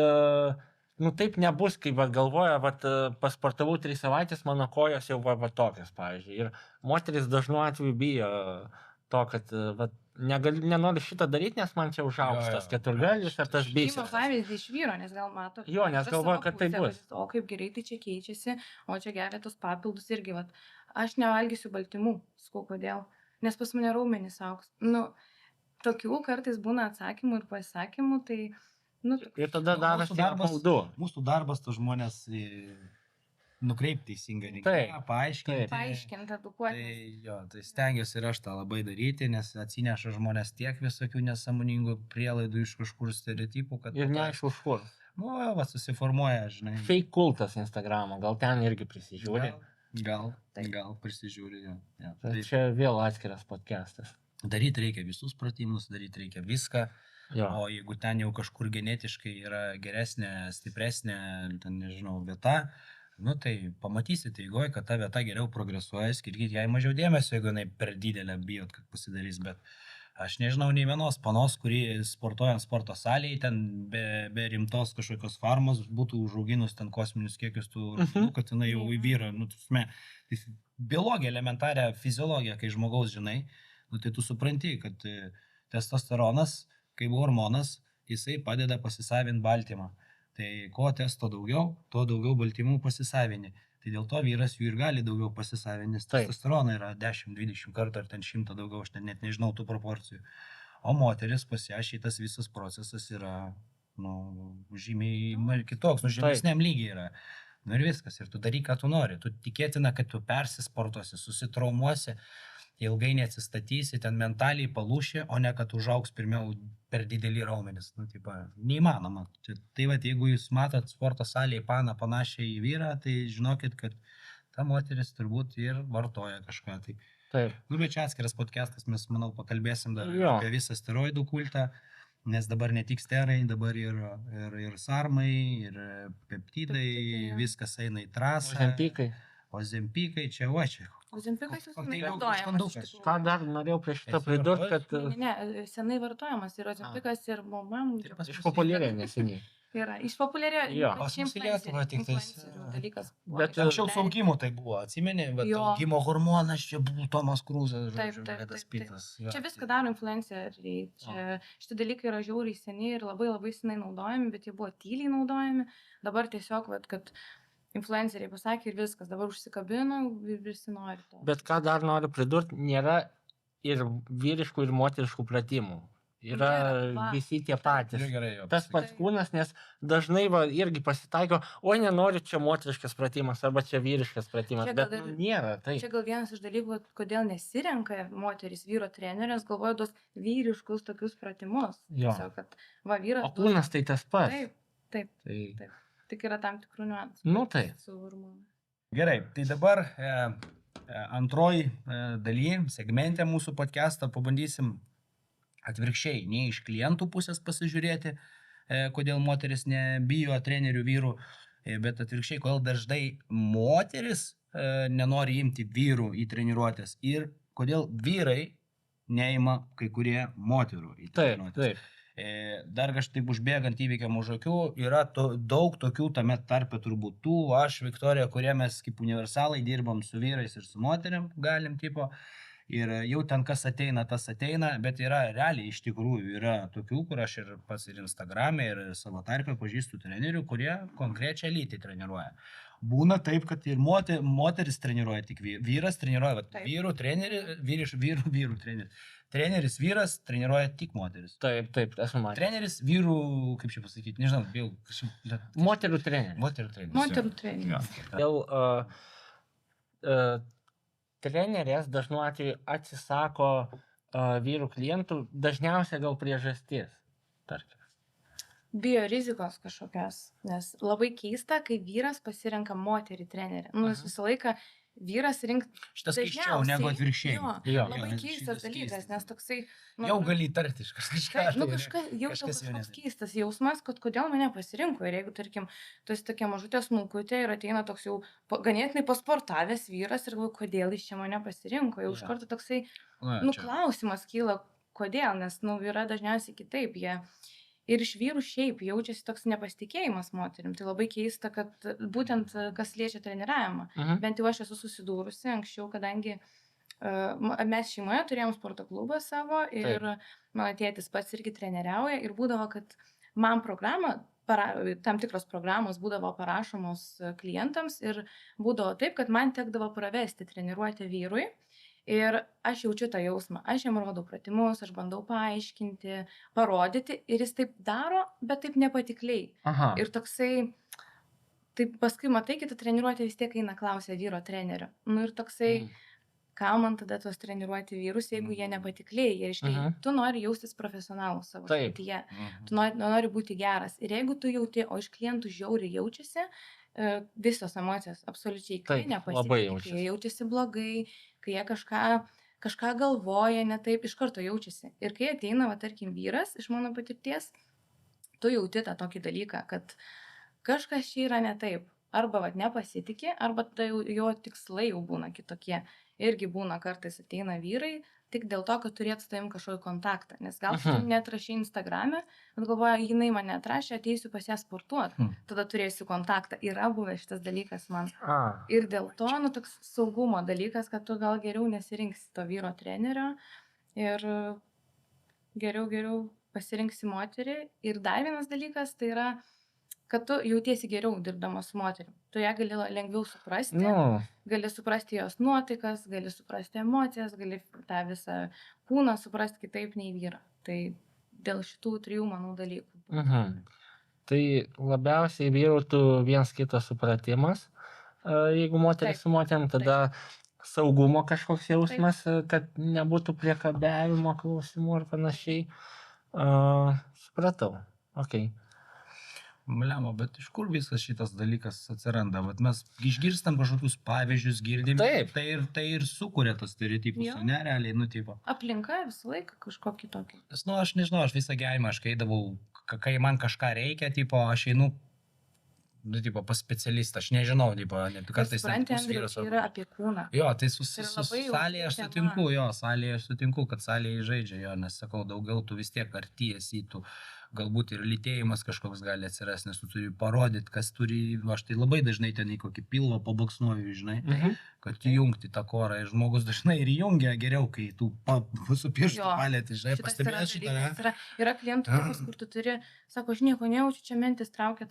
nu taip nebus, kaip va, galvoja, va, pasportavau 3 savaitės, mano kojos jau va tokios, pavyzdžiui. Ir moteris dažnu atveju bijo to, kad va, nenori šitą daryti, nes man čia užaugs Jo, jo. tas keturgalis ar tas Ima biceps. pavyzdį iš vyro, nes gal mato. Jo, nes per galvoja, savo kad tai pusę, bus. O kaip gerai tai čia keičiasi, o čia geria tos papildus irgi. Vat, aš nevalgysiu baltymų, sakau, kodėl. Nes pas mane raumenys augs. Nu, tokių kartais būna atsakymų ir pasakymų, tai, nu, Ir tada Nu, darosi apmaudu. Mūsų darbas tos žmonės nukreipti teisingą linkmę, Taip, paaiškinti. paaiškinti, edukuoti. Tai jo, tai stengiuosi ir aš tą labai daryti, nes atsineša žmonės tiek visokių nesąmoningų prielaidų iš kažkur stereotipų, kad... Ir po to- neaišku už kur. Nu, va, susiformuoja, žinai. Fake kultas Instagramo, gal ten irgi prisižiūri. Gal Taip. prisižiūri, jo. Ja. Tai Tai čia vėl atskiras podcastas. daryti reikia visus pratimus, daryti reikia viską. Jo. O jeigu ten jau kažkur genetiškai yra geresnė, stipresnė, ten nežinau, vieta, nu tai pamatysite eigoje, kad ta vieta geriau progresuoja, skirkite jai mažiau dėmesio, jeigu jinai per didelę bijot, kad pasidarys, bet aš nežinau nei vienos panos, kuri sportuojant sporto salėje, ten be rimtos kažkokios farmos būtų užauginus ten kosminius kiekius tų, kad jinai jau įvyra, nu, tai biologija, elementarė fiziologija, kai žmogaus žinai, nu tai tu supranti, kad testosteronas, kaip hormonas, jisai padeda pasisavinti baltymą. Tai ko testo daugiau, tuo daugiau baltymų pasisavini. Tai dėl to vyras jų ir gali daugiau pasisavinti, nes Taip. testosterono yra 10-20 kartų ar ten 100 daugiau, aš net nežinau tų proporcijų. O moteris pas ją šitas visas procesas yra, nu, žymiai kitoks, nu, žemesniam lygiai yra. Nu ir viskas, ir tu daryk, ką tu nori. Tu tikėtina, kad tu persisportuosi, susitraumuosi, ilgai neatsistatysi, ten mentaliai palūši, o ne kad užaugs pirmiau per didelį raumenis. Nu, tipo, neįmanoma. Tai va, jeigu jūs matot sporto salėje paną panašiai į vyrą, tai žinokit, kad ta moteris turbūt ir vartoja kažką. Tai, Taip. nu, bet čia atskiras podcastas, mes, manau, pakalbėsim dar Jo. apie visą steroidų kultą, nes dabar ne tik sterai, dabar ir sarmai, ir peptidai, Peptidai, jo. viskas eina į trasą. Ozempikai. Ozempikai, čia čia. Ozempikas jau senai Kokteiliukas, vartojamas. kondukas. iš tikrųjų. Ką dar norėjau prie šito Esi pridurti, vartojęs? kad Ne, senai vartojamas ir ozempikas ir mamam. Tai pas mus išpopuliarėjo neseniai. Yra, išpopuliarėjo. Jo. bet Pas čia mus į Lietuvą tik tais, influencerių dalykas. Bet, Anksčiau su augimu tai buvo, atsimeni, bet Jo. augimo hormonas, čia buvo Tomas Krūzas, Taip, žodžiu, taip, Bredas taip, taip. Pitas. Jo. Čia viską daro influenceriai. Šitie dalykai yra žiauriai seniai ir labai labai senai naudojami, bet jie buvo tyliai naudojami. Dabar tiesiog, vat, kad influenceriai pasakė ir viskas, dabar užsikabino ir visi nori to. Bet ką dar noriu pridurti, nėra ir vyriškų, ir moteriškų pratimų. Yra Nėra, va. visi tie patys. Ir gerai, jo. Tas pats kūnas, nes dažnai va, irgi pasitaiko, oi nenoriu čia moteriškas pratimas arba čia vyriškas pratimas, Čia bet gal ir- nėra. Tai. Čia gal vienas iš dalykų, kodėl nesirenka moteris vyro trenerės, galvoja tos vyriškus tokius pratimus. Jo. Tiesiog, kad va vyras. O kūnas tai tas pats. Taip, taip, Tai, taip. Tik yra tam tikrų niuansų. nu tai. Su hormonais. Gerai, tai dabar antroji daly, segmente mūsų podcastą pabandysim atvirkščiai, ne iš klientų pusės pasižiūrėti, kodėl moteris nebijo trenerių vyrų, bet atvirkščiai, kodėl dažnai moteris nenori imti vyrų į treniruotės ir kodėl vyrai neima kai kurie moterų į Taip, treniruotės. taip. Dar kažkaip užbėgant įvykiam už akių, yra daug tokių tame tarpe turbūt tų, aš, Viktorija, kurie mes kaip universalai dirbam su vyrais ir su moteriam, galim tipo. Ir jau ten kas ateina, tas ateina, bet yra realiai iš tikrųjų yra tokių, kur aš ir pats ir Instagram'e, ir savo tarpe pažįstu trenerių, kurie konkrečią lytį treniruoja. Būna taip, kad ir moteris treniruoja tik vyras, treniruoja vyrų trenerių, vyrų treneris. Treneris vyras treniruoja tik moteris. Taip, esu matęs. Treneris vyrų, kaip čia pasakyti, nežinau, vėl Moterų treneris. Moterų treneris. Moterų treneris. Dėl trenerės dažnu atveju atsisako vyrų klientų, dažniausiai gal priežasties, tarkim. Bijo rizikos kažkokios, nes labai keista, kai vyras pasirenka moterį trenerį. Nu, jis visą laiką vyras rinks. Šitas keisčiau negu atvirkščiai. Jo. Labai keistas dalykas, nes toksai. Nu, Jau gali įtarti iš kažką. Kažkas keistas jausmas, kad kodėl mane pasirinko. Ir jeigu, tarkim, tu esi tokia mažutė smulkutė ir ateina toks jau ganėtinai pasportavęs vyras ir galvoju, kodėl jis čia mane pasirinko. Jau iš karto toksai, klausimas kyla, kodėl, nes, yra dažniausiai kitaip. Jie ir iš vyrų šiaip jaučiasi toks nepasitikėjimas moterim. Tai labai keista, kad būtent kas liečia treniravimą. Bent jau aš esu susidūrusi anksčiau, kadangi mes šeimoje turėjom sporto klubą savo ir mano tėtis pats irgi treneriauja ir būdavo, kad man tam tikros programos būdavo parašomos klientams ir būdavo taip, kad man tekdavo pravesti treniruoti vyrui. Ir aš jaučiu tą jausmą, aš jam rodau pratimus, aš bandau paaiškinti, parodyti ir jis taip daro, bet taip nepatikliai. Aha. Ir toksai, taip paskui matai, kita treniruotė vis tiek eina klausia vyro trenerio. Ir toksai, ką man tada tuos treniruoti vyrus, jeigu jie nepatikliai. Ir tu nori jaustis profesionalų savo srityje, tu nori būti geras. Ir jeigu tu jauti, o iš klientų žiauriai jaučiasi, visos emocijos absoliučiai nepasitikė, jie jaučiasi blogai, kai jie kažką galvoja ne taip, iš karto jaučiasi. Ir kai ateina, tarkim, vyras, iš mano patirties, tu jauti tą tokį dalyką, kad kažkas čia yra ne taip. Arba nepasitikė, arba jo tikslai jau būna kitokie. Irgi būna kartais ateina vyrai, tik dėl to, kad turėtų su tavim kažkokį kontaktą. Nes gal tu neatrašai Instagram'e, bet galvoja, jinai mane atrašė, ateisiu pas ją sportuoti, tada turėsiu kontaktą. Yra buvęs šitas dalykas man. Ir dėl to, toks saugumo dalykas, kad tu gal geriau nesirinksi to vyro trenerio ir geriau pasirinksi moterį. Ir dar vienas dalykas, tai yra, kad tu jautiesi geriau dirbdama su moterim. Tu ją gali lengviau suprasti, gali suprasti jos nuotaikas, gali suprasti emocijas, gali tą visą kūną suprasti kitaip nei vyrą. Tai dėl šitų trijų, manau, dalykų. Tai labiausiai vyrautų viens kito supratimas, jeigu moteris su moteriam, tada saugumo kažkoks jausmas, kad nebūtų priekabiavimo klausimų ar panašiai. Supratau. Mlema, bet iš kur visas šitas dalykas atsiranda? Vat mes išgirstam kažkokius pavyzdžius, girdim. Taip. Tai ir sukuria tos stereotipus, ne, realiai, Aplinka visą laiką kažkokį tokį. Aš nežinau, aš visą gyvenimą, aš kai eidavau, kai man kažką reikia, aš einu, pas specialistą, aš nežinau, kartais supranti, Andriau, tai yra apie kūną. Jo, tai su salėje aš sutinku, kad salėje žaidžia, nes sakau, daugiau tu vis tiek artijasi, tu galbūt ir lytėjimas kažkoks gali atsirasti, nes tu turi parodyti, kas turi, aš tai labai dažnai ten į kokį pilvą pabaksnuoju, žinai, kad įjungti tą korą ir žmogus dažnai ir įjungia geriau, kai tu su pirštu palėti, žinai, pastebėjęs šitą. Yra klientų, kur tu turi, sako, aš nieko nejaučiu, čia mentis traukia,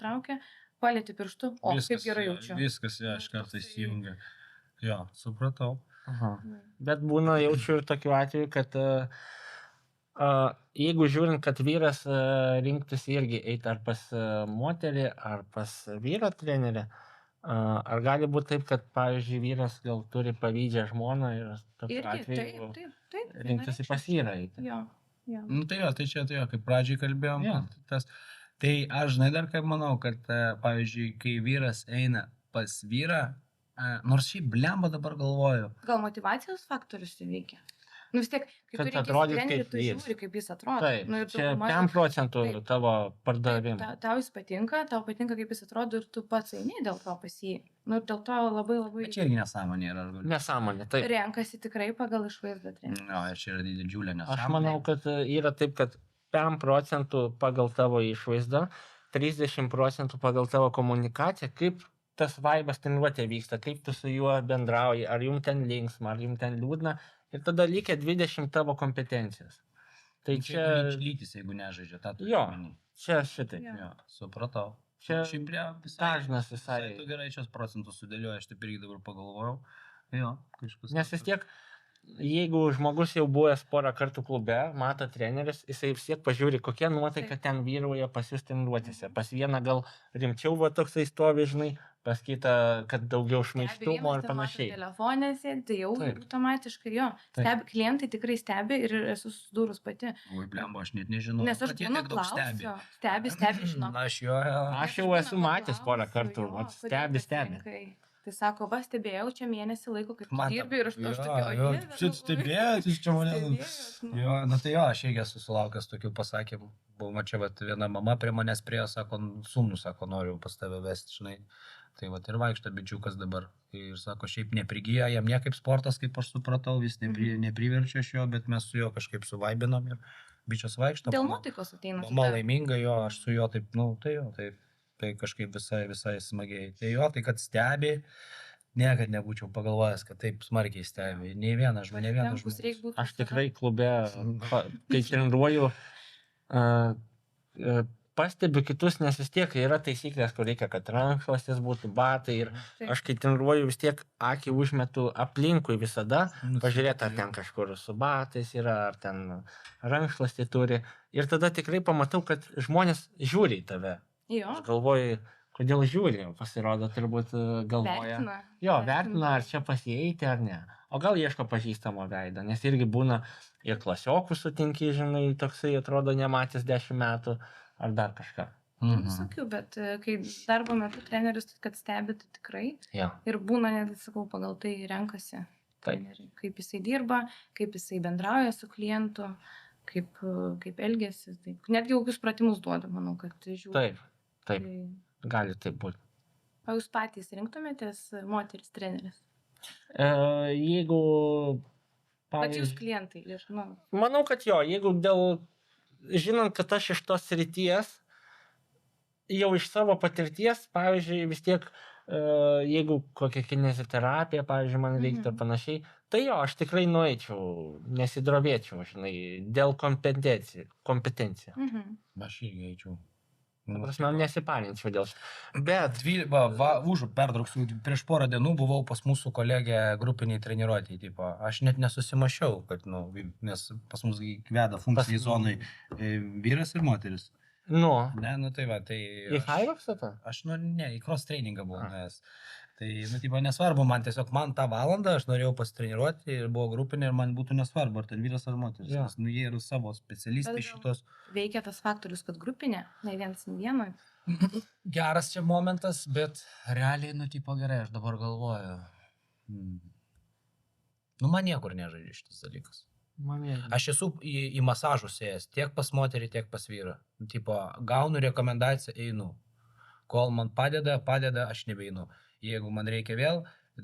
palėti pirštu, kaip gerai jaučiu. Viskas, aš kartais įjungia. Jo, supratau. Bet būna jaučiu ir tokiu atveju, kad jeigu žiūrint, kad vyras rinktųsi irgi eiti ar pas moterį, ar pas vyro trenerį, ar gali būti taip, kad, pavyzdžiui, vyras gal turi pavydžią žmoną ir tokiu atveju rinktųsi pas vyrą eiti? Jo. Tai čia, kaip pradžiai kalbėjom. Tai aš, žinai, dar kaip manau, kad, pavyzdžiui, kai vyras eina pas vyrą, nors šiaip blemba dabar galvoju. Gal motyvacijos faktorius įveikia? Vis tiek, kad atrodyt kaip jis. Žiūri, kaip jis atrodo. Taip, čia 5% tavo pardavimų. Tau jis patinka, kaip jis atrodo ir tu pats eini dėl to pas jį. Ir dėl to labai... Bet čia irgi nesąmonė yra. Nesąmonė, taip. Renkasi tikrai pagal išvaizdą trenerį. Ir čia yra didžiulė nesąmonė. Aš manau, kad yra taip, kad 5% pagal tavo išvaizdą, 30% pagal tavo komunikaciją, kaip tas vaibas treniruotė vyksta, kaip tu su juo bendrauji, ar jums ten linksma, ar jums ten liūdna, ir tada likę 20 tavo kompetencijos. Tai čia, lytis, jeigu nežaidžia, tą turi jo, omeny. čia šitai. Jo. Jo, supratau. Čia Šiaip visai dažnas visai. tu gerai šios procentus sudėlioji, aš taip irgi dabar pagalvojau. Jo, kažkas. Nes vis tiek, jeigu žmogus jau buvęs porą kartų klube, mato treneris, jisai vis tiek pažiūri, kokia nuotaika Taip. ten vyrauja pas jūs treniruotėse. Pas vieną gal rimčiau va toksai stovi, žinai, pas kitą, kad daugiau šmaikštumo ir panašiai. Telefonėse, tai jau Taip. automatiškai jo. Taip. Stebi, klientai tikrai stebi ir esu susidūrus pati. Oi, blemba, aš net nežinau. Nes aš kad jie būnu tiek daug stebi. klausiu. Stebi, žinau. Aš jo. Aš jau esu matęs porą kartų, vat stebi. Tai sako, va, stebėjau čia mėnesį laiko, kaip tu Man dirbi ir aš tokia, jo, Dieve, šit stebėjot, jūs čia mane. Stebėjot, nu. Jo, nu tai jo, aš irgi esu sulaukęs tokių pasakymų. Buvo čia vat, viena mama prie manęs priejo, sako, sūnų, sako, noriu pas tave vesti, žinai. Tai vat ir vaikšta bičiukas dabar. Ir sako, šiaip neprigyja, jam ne kaip sportas, kaip aš supratau, vis nepriverčia iš jo, bet mes su juo kažkaip suvaibinom ir bičias vaikšto. Dėl nuotaikos ateina. Mama laiminga jo, aš su juo taip, nu, tai jo, tai kažkaip visai smagiai. Tai jo, tai kad stebi, niekad nebūčiau pagalvojęs, kad taip smarkiai stebi. Nei vienas žmogus. Aš tikrai klube, kai treniruoju, pastebiu kitus, nes vis tiek yra taisyklės, kur reikia, kad rankšluostis būtų, batai ir aš kai treniruoju vis tiek akį užmetu aplinkui visada, pažiūrėti, ar ten kažkur su batais yra, ar ten rankšluostį turi. Ir tada tikrai pamatau, kad žmonės žiūri į tave. Jo. Aš galvoju, kodėl žiūri, pasirodo, turbūt galvoja. Vertina, ar čia pasieiti ar ne. O gal ieško pažįstamo veido, nes irgi būna ir klasiokų sutinki, žinai, toksai atrodo nematęs 10 metų, ar dar kažką. Visokių, bet kai darbo metu treneris, kad stebi, tai tikrai. Jo. Ir būna, netgi sakau, pagal tai renkasi treneriai, kaip jisai dirba, kaip jisai bendrauja su klientu, kaip elgesi. Taip. Netgi kokius pratimus duoda, manau, kad žiūri. Taip, gali taip būti. O jūs patys rinktumėtės moteris treneris? Jeigu... Bet jūs klientai, žinau. Manau, kad jo, jeigu žinant, kad aš iš tos srities, jau iš savo patirties, pavyzdžiui, vis tiek, jeigu kokia kineziterapija, pavyzdžiui, man reiktų ir panašiai, tai jo, aš tikrai nueičiau, nesidrovėčiau, žinai, dėl kompetencijų. Aš irgi eičiau. Prasme, nesipaninčiau dėl šio. Bet... Pertrauksiu, prieš porą dienų buvau pas mūsų kolegę grupiniai treniruotėj, tipo, aš net nesusimašiau, kad, nes pas mus veda funkcijai zonai vyras ir moteris. Ne, tai va, tai... Į Hyroxą tą? Aš, ne, į cross trainingą buvau nuėjęs. Tai, nesvarbu, man tiesiog, tą valandą aš norėjau pasitreniruoti ir buvo grupinė ir man būtų nesvarbu, ar ten vyras ar moteris. Nes, jie yra savo specialistai šitos. Veikia tas faktorius, kad grupinė, ne vienas vienoj. Geras čia momentas, bet realiai, gerai, aš dabar galvoju. Man niekur nežaidžia šitas dalykas. Aš esu į masažus ėjęs, tiek pas moterį, tiek pas vyrą. Gaunu rekomendaciją, einu. Kol man padeda, aš nebeinu. Jeigu man reikia vėl,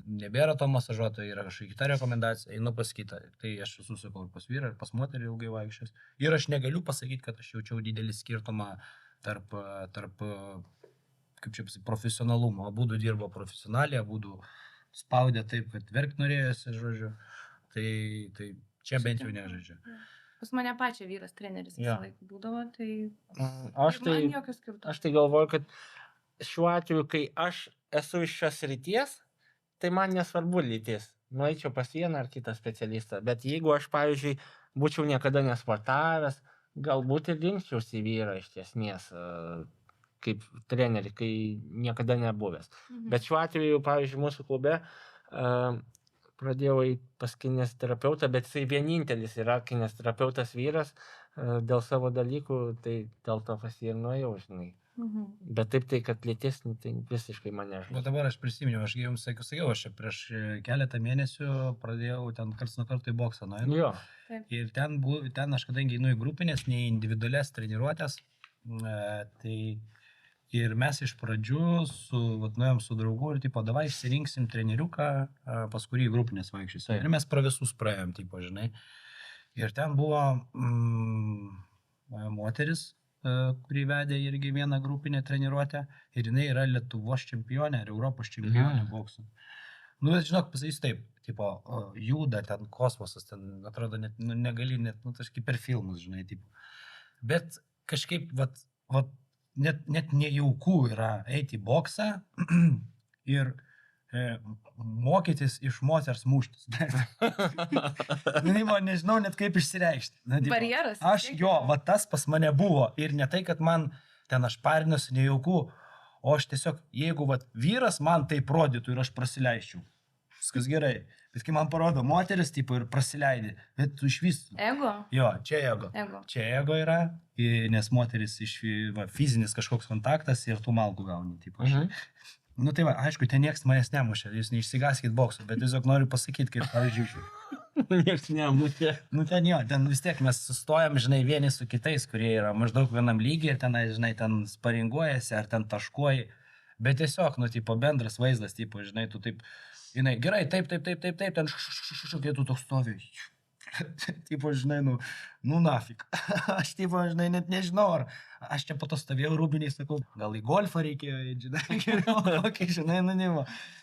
nebėra to masažuotojo, yra kažkokia kita rekomendacija, einu pas kitą. Tai aš susakau ir pas vyrą, ir pas moterį ilgai vaikščias. Ir aš negaliu pasakyti, kad aš jaučiau didelį skirtumą tarp kaip čia pasakyti, profesionalumo. Abudu dirbo profesionaliai, abudu spaudė taip, kad verkt norėjosi, žodžiu. Tai čia bent jau nežaidžia. Pas mane pačia vyras treneris visą laiką būdavo, tai... Aš tai galvoju, kad šiuo atveju, kai aš esu iš šios ryties, tai man nesvarbu lytis. Nueičiau pas vieną ar kitą specialistą. Bet jeigu aš, pavyzdžiui, būčiau niekada nesportavęs, galbūt ir rinkčiausi vyrą iš tiesmės kaip trenerį, kai niekada nebuvęs. Bet šiuo atveju, pavyzdžiui, mūsų klube pradėjau pas kineziterapeutą, bet jisai vienintelis yra kineziterapeutas vyras dėl savo dalykų, tai dėl to pas jį ir nuėjau, žinai. Bet taip tai, kad lytis, tai visiškai mane žinai. O dabar aš prisiminiau, aš jums sakiau, aš prieš keletą mėnesių pradėjau ten karts nuo karto į boksą nuėjau. Jo. Ir ten aš kadangi einu į grupinės, ne į individualias treniruotės, tai ir mes iš pradžių nuėjom su draugu ir davai išsirinksim treneriuką, pas kurį grupinės vaikščiais. Ir mes pro visus praėjom, žinai. Ir ten buvo moteris, kuri vedė irgi vieną grupinę treniruotę ir jinai yra Lietuvos čempionė ir Europos čempionė boksų. Nu, bet žinok, pasakysiu taip, tipo, juda ten kosmosas, ten atrodo, net, nu, negali, net, nu, kažkaip per filmus, žinai, tipo. Bet kažkaip, vat, net nejauku yra eiti į boksą ir mokytis iš moters muštis. Nu, nežinau net kaip išsireikšti. Na, tipo, Barjeras. aš jo, va tas pas mane buvo ir ne tai, kad man ten aš parinuosi nejauku, o aš tiesiog, jeigu vat, vyras man tai rodytų ir aš prasileisčiau, viskas gerai. Bet kai man parodo moteris, tipo, ir prasileidė, bet tu iš vis... Ego? Jo, čia ego. Ego. Čia ego yra, nes moteris iš fizinis kažkoks kontaktas ir tu malkų gauni, tipo. Nu tai va, aišku, ten nieks manęs nemušė, jūs neišsigaskit bokso, bet tiesiog noriu pasakyti, kaip pavyzdžiui. Nieks nemušė. Nu ten jo, ten vis tiek mes sustojam, žinai, vieni su kitais, kurie yra maždaug vienam lygiai ir ten, žinai, ten sparinguojasi ar ten taškuoji, bet tiesiog, nu, tipo, bendras vaizdas, tipo, žinai, tu taip, žinai, gerai, taip, ten šukai tu toks stovi. Tipo, žinai, nu nafik. Aš, tipo, žinai, net nežinau, ar aš čia po to stovėjau rūbiniai, sakau, gal į golfą reikėjo, žinai, geriau, kokį, žinai,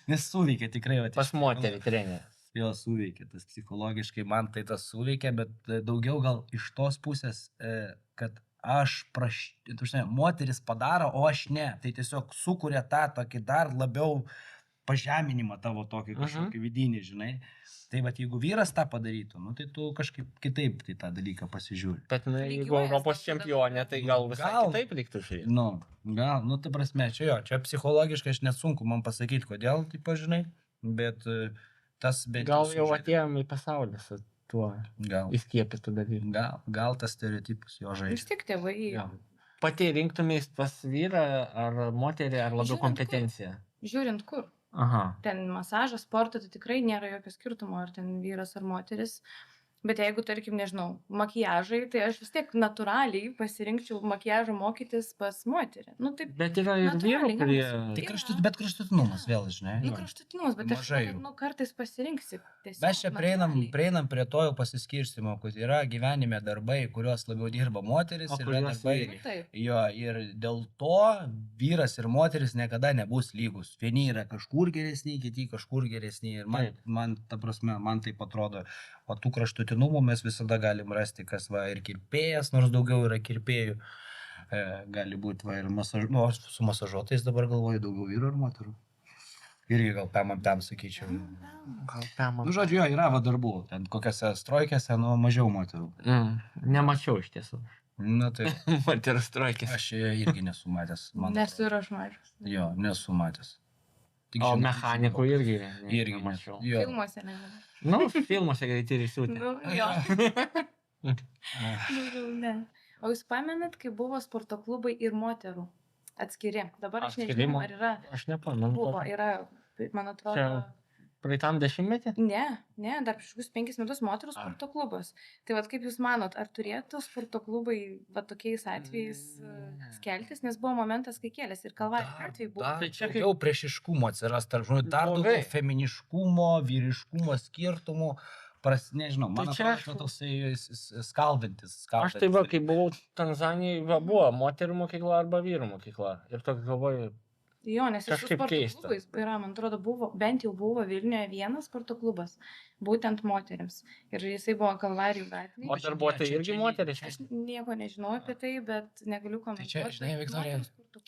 nes suveikė tikrai. Va, Pas moterį trenerį. Jo, suveikė, tas psichologiškai man tai tas suveikė, bet daugiau gal iš tos pusės, kad aš moteris padaro, o aš ne. Tai tiesiog sukuria tą tokį dar labiau pažeminimą tavo tokį kažkokį vidinį, žinai. Tai va, jeigu vyras tą padarytų, nu, tai tu kažkaip kitaip tai tą dalyką pasižiūri. Bet, nu, jeigu Europos čempionė, tai gal visai kitaip reiktų žiūrėti. Nu, gal, nu, ta prasme, čia jo, čia psichologiškai aš nesunku man pasakyti, kodėl, tai pažinai, bet tas... Gal jau atėjom į pasaulį su tuo įskiepytų dalykų. Gal tas stereotipas jo žaidžia. Vis tik tėvai. Pati rinktumės pas vyrą ar moterį, ar labiau kompetenciją? Žiūrint kur. Aha. Ten masažas, sportą, tai tikrai nėra jokio skirtumo, ar ten vyras ar moteris. Bet jeigu, tarkim, nežinau, makiažai, tai aš vis tiek natūraliai pasirinkčiau makiažą mokytis pas moterį. Nu, taip, bet yra ir vyrų, kurie... Tai kraštutinumas vėl, žinai. Nu, kraštutinumas, bet aš kartais pasirinksi. Mes čia prieinam prie to jau pasiskirstimo, kad yra gyvenime darbai, kuriuos labiau dirba moteris ir darbai. Jo, ir dėl to vyras ir moteris niekada nebus lygus. Vieni yra kažkur geresni, kiti kažkur geresni. Ir man ta prasme, man taip atrodo, o tų kraštutinumų mes visada galim rasti, kas va ir kirpėjas, nors daugiau yra kirpėjų. Gali būti va ir su masažuotais dabar galvoju daugiau vyrų ar moterų. Irgi gal pem, sakyčiau. Gal pem. Nu, žodžiu, jo, yra va darbų. Ten kokiose strojkėse, nu, mažiau moterų. Nemačiau iš tiesų. Nu, tai... Moterų strojkės. Aš irgi nesu matęs. Nesu ir aš matęs. Jo, nesu matęs. O mechanikų irgi nemačiau. Filmuose nežinau. Nu, filmuose greitai ir įsiūtė. Nu, jo. Ne. O jūs pamenat, kai buvo sporto klubai ir moterų atskiri? Dabar aš nežinau, ar yra. Aš nepamenu. Buvo, yra, man atrodo. Čia praeitam dešimtmetį? Ne, dar prieš kokius 5 metus moterų sporto klubas. Tai vat kaip jūs manot, ar turėtų sporto klubai va tokiais atvejais skeltis, nes buvo momentas, kai kėlės ir Kalvarijų atveju buvo. Tai čia jau priešiškumo atsiras tarp žmonių, dar daugiau feminiškumo, vyriškumo skirtumų. Nežinau, man atrodo, toksai skaldantis. Aš tai va, kai buvau Tanzanijoje, buvo moterų mokykla arba vyrų mokykla. Ir toks galvoju, jo, nes iš sporto klubais yra, man atrodo, bent jau buvo Vilniuje vienas sporto klubas, būtent moterims. Ir jisai buvo Kalvarijų gatvėje. O darbuotojai irgi moteris? Aš nieko nežinau apie tai, bet negaliu komentuoti. Tai čia, žinai, Viktorija,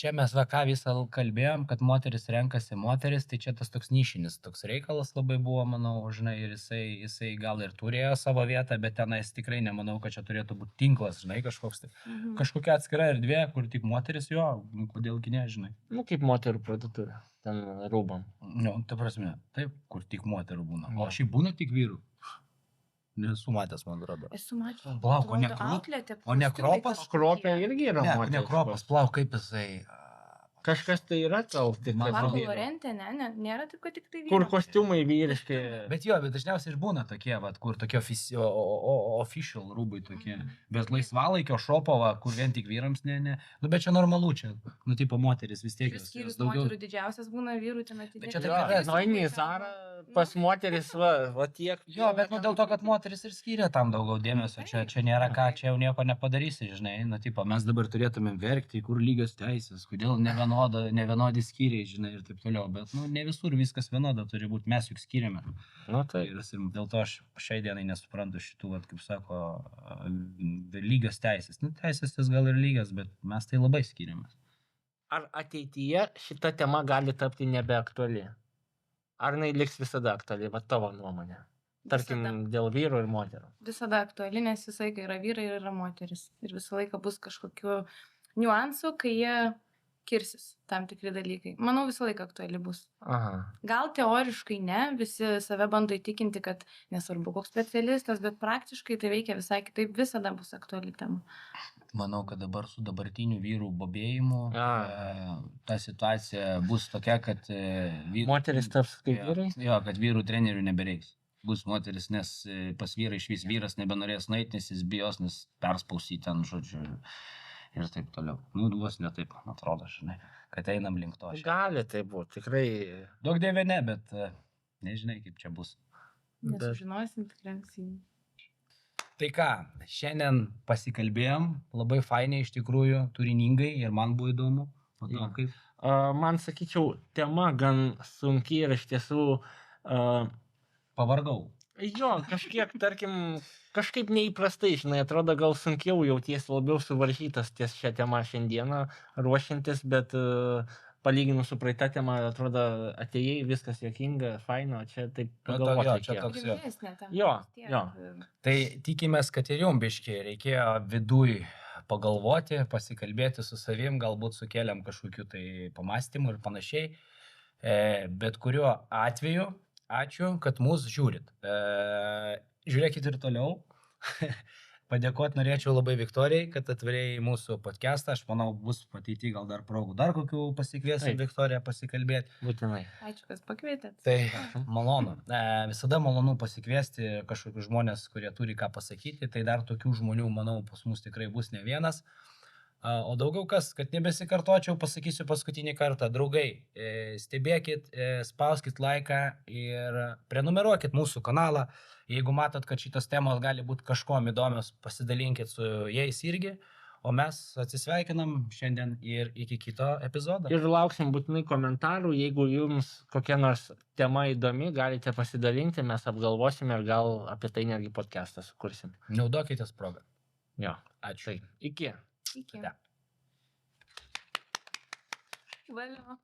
čia mes ką visą kalbėjom, kad moteris renkasi moteris, tai čia tas toks nišinis, toks reikalas labai buvo, manau, žinai, ir jisai gal ir turėjo savo vietą, bet tenais tikrai nemanau, kad čia turėtų būti tinklas, žinai, kažkoks tai. Kažkokia atskira erdvė, kur tik moteris, jo, kodėlgi ne, žinai. Nu, kaip moterų parduotuvė, ten rūbam. Nu, ta prasme, taip, kur tik moterų būna. O šiaip būna tik vyrų. Nesu matęs, man atrodo. Esu matęs. Plauk, o nekropas? Kropė irgi yra moteris. Nekropas, plauk, kaip jisai... Kažkas tai yra tau, tik Man kad Marko atrodo- vyro. Lorente, ne, nėra taip, kad tik tai Kur vyro. kostiumai vyriški. Bet dažniausiai ir būna tokie, vat, kur tokie official rūbai tokie. Bet laisvalaikio šopova, kur vien tik vyrams, ne. Nu, bet čia normalu, čia, nu, tipo moteris vis tiek. Šis skyrius moterų didžiausias būna, vyrų ten atidėti. Bet čia Jo, taip yra. nu eini į Zarą, pas moteris, va tiek. Jo, bet nu, dėl to, kad moteris ir skyrė tam daugiau dėmesio, čia nėra ką, čia jau nieko nepadarysi, žinai, nu, tipo, mes dabar turėtumėm verkti, kur lygios teisės, kodėl nevienodi skyriai, žinai, ir taip toliau, bet, nu, ne visur viskas vienoda turi būti, mes juk skyrėme. Nu tai. Ir dėl to aš šiai dienai nesuprantu šitų, vat, kaip sako, lygios teisės. Nu, teisės tas gal ir lygios, bet mes tai labai skyrėme. Ar ateityje šita tema gali tapti nebeaktuali? Ar jinai liks visada aktuali, va tavo nuomonė? Tarkim, Visada. dėl vyrų ir moterų. Visada aktuali, nes visą laiką yra vyrai ir yra moteris. Ir visą laiką bus kažkokių niuansų, kai jie kirsis tam tikri dalykai. Manau, visą laiką aktuali bus. Aha. Gal teoriškai ne, visi save bando įtikinti, kad nesvarbu koks specialistas, bet praktiškai tai veikia visai kitaip, visada bus aktuali tema. Manau, kad dabar su dabartiniu vyrų bobėjimu ta situacija bus tokia, kad Moteris taps kaip vyrai? Jo, kad vyrų trenerių nebereiks. Bus moteris, nes pas vyrą iš vis vyras nebenorės nueiti, nes jis bijos, nes perspausyti ten, žodžiu, ir taip toliau. Nu, vos ne taip, atrodo, žinai, kad einam link to. Gali tai būti, tikrai. Daug dievė ne, bet nežinai, kaip čia bus. Bet- Nesužinosim tikriausiai. Tai ką, šiandien pasikalbėjom, labai fainiai iš tikrųjų, turiningai ir man buvo įdomu. O tau Jo. kaip? Man sakyčiau, tema gan sunki ir iš tiesų. Pavargau. Jo, kažkiek, tarkim, kažkaip neįprastai, žinai, atrodo gal sunkiau jautiesi labiau suvaržytas ties šią temą šiandieną ruošiantis, bet palyginus su praeita tema, atrodo, atėjai, viskas juokinga, faina, o čia taip pagalvoti jo, čia reikėjo. toks- jo. Rimtesnė tema. Jo, vis tiek. jo. Tai tikimės, kad ir jum biškiai reikėjo viduj pagalvoti, pasikalbėti su savim, galbūt sukeliam kažkokiu tai pamastymų ir panašiai. Bet kuriuo atveju, ačiū, kad mūsų žiūrit. Žiūrėkit ir toliau. Padėkoti norėčiau labai Viktorijai, kad atvarėjai į mūsų podcastą. Aš manau, bus ateity gal dar progų dar kokių pasikviesim Taip. Viktoriją pasikalbėti. Būtinai. Ačiū, kas pakvietėt. Tai malonu. Visada malonu pasikviesti kažkokius žmonės, kurie turi ką pasakyti. Tai dar tokių žmonių, manau, pas mus tikrai bus ne vienas. O daugiau kas, kad nebesikartočiau, pasakysiu paskutinį kartą. Draugai, stebėkit, spauskit laiką ir prenumeruokit mūsų kanalą. Jeigu matot, kad šitos temos gali būti kažkom įdomios, pasidalinkit su jais irgi. O mes atsisveikinam šiandien ir iki kito epizodo. Ir lauksim būtinai komentarų, jeigu jums kokia nors tema įdomi, galite pasidalinti, mes apgalvosime ir gal apie tai netgi podcastą sukursim. Naudokitės progą. Jo, Ačiū. tai iki. Iki. Ate. Valio.